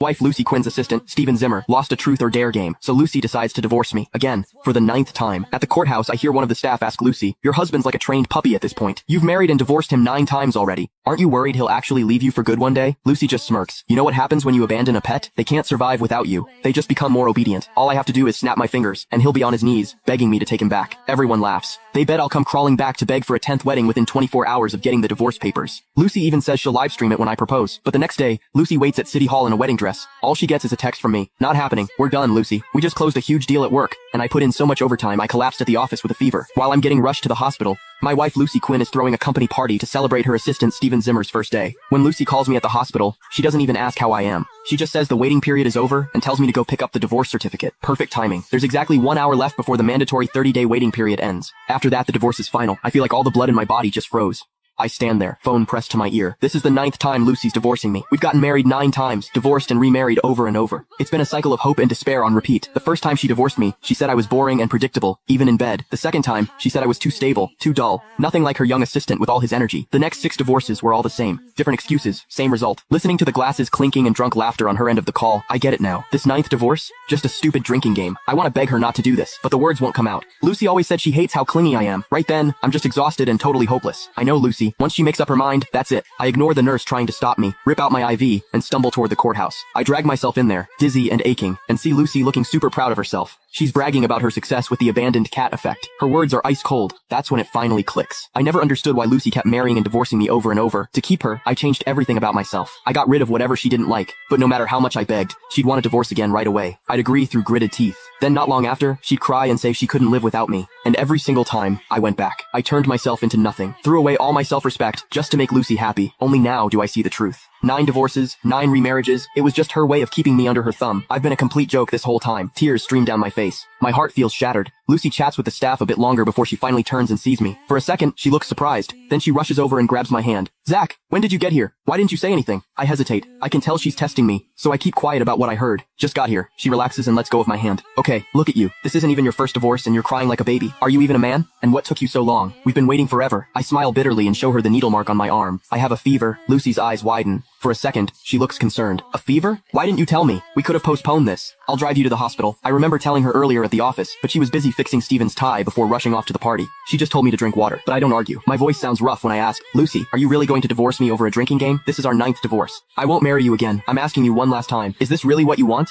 ex-wife Lucy Quinn's assistant, Steven Zimmer, lost a truth or dare game, so Lucy decides to divorce me, again, for the 9th time. At the courthouse, I hear one of the staff ask Lucy, "Your husband's like a trained puppy at this point. You've married and divorced him 9 times already. Aren't you worried he'll actually leave you for good one day?" Lucy just smirks. You know what happens when you abandon a pet? They can't survive without you. They just become more obedient. All I have to do is snap my fingers, and he'll be on his knees, begging me to take him back. Everyone laughs. They bet I'll come crawling back to beg for a 10th wedding within 24 hours of getting the divorce papers. Lucy even says she'll livestream it when I propose. But the next day, Lucy waits at City Hall in a wedding dress. All she gets is a text from me. "Not happening. We're done, Lucy. We just closed a huge deal at work, and I put in so much overtime I collapsed at the office with a fever." While I'm getting rushed to the hospital, my wife Lucy Quinn is throwing a company party to celebrate her assistant Steven Zimmer's first day. When Lucy calls me at the hospital, she doesn't even ask how I am. She just says the waiting period is over and tells me to go pick up the divorce certificate. Perfect timing. There's exactly 1 hour left before the mandatory 30-day waiting period ends. After that, the divorce is final. I feel like all the blood in my body just froze. I stand there, phone pressed to my ear. This is the 9th time Lucy's divorcing me. We've gotten married 9 times, divorced and remarried over and over. It's been a cycle of hope and despair on repeat. The first time she divorced me, she said I was boring and predictable, even in bed. The second time, she said I was too stable, too dull, nothing like her young assistant with all his energy. The next 6 divorces were all the same. Different excuses, same result. Listening to the glasses clinking and drunk laughter on her end of the call, I get it now. This 9th divorce? Just a stupid drinking game. I want to beg her not to do this, but the words won't come out. Lucy always said she hates how clingy I am. Right then, I'm just exhausted and totally hopeless. I know Lucy. Once she makes up her mind, that's it. I ignore the nurse trying to stop me, rip out my IV, and stumble toward the courthouse. I drag myself in there, dizzy and aching, and see Lucy looking super proud of herself. She's bragging about her success with the abandoned cat effect. Her words are ice cold. That's when it finally clicks. I never understood why Lucy kept marrying and divorcing me over and over. To keep her, I changed everything about myself. I got rid of whatever she didn't like, but no matter how much I begged, she'd want a divorce again right away. I'd agree through gritted teeth. Then not long after, she'd cry and say she couldn't live without me. And every single time, I went back. I turned myself into nothing, threw away all my self-respect just to make Lucy happy. Only now do I see the truth. 9 divorces, 9 remarriages, it was just her way of keeping me under her thumb. I've been a complete joke this whole time. Tears stream down my face. My heart feels shattered. Lucy chats with the staff a bit longer before she finally turns and sees me. For a second, she looks surprised. Then she rushes over and grabs my hand. "Zach, when did you get here? Why didn't you say anything?" I hesitate. I can tell she's testing me, so I keep quiet about what I heard. "Just got here." She relaxes and lets go of my hand. "Okay, look at you. This isn't even your first divorce and you're crying like a baby. Are you even a man? And what took you so long? We've been waiting forever." I smile bitterly and show her the needle mark on my arm. "I have a fever." Lucy's eyes widen. For a second, she looks concerned. "A fever? Why didn't you tell me? We could have postponed this. I'll drive you to the hospital." I remember telling her earlier at the office, but she was busy fixing Steven's tie before rushing off to the party. She just told me to drink water, but I don't argue. My voice sounds rough when I ask, "Lucy, are you really going to divorce me over a drinking game? This is our 9th divorce. I won't marry you again. I'm asking you one last time. Is this really what you want?"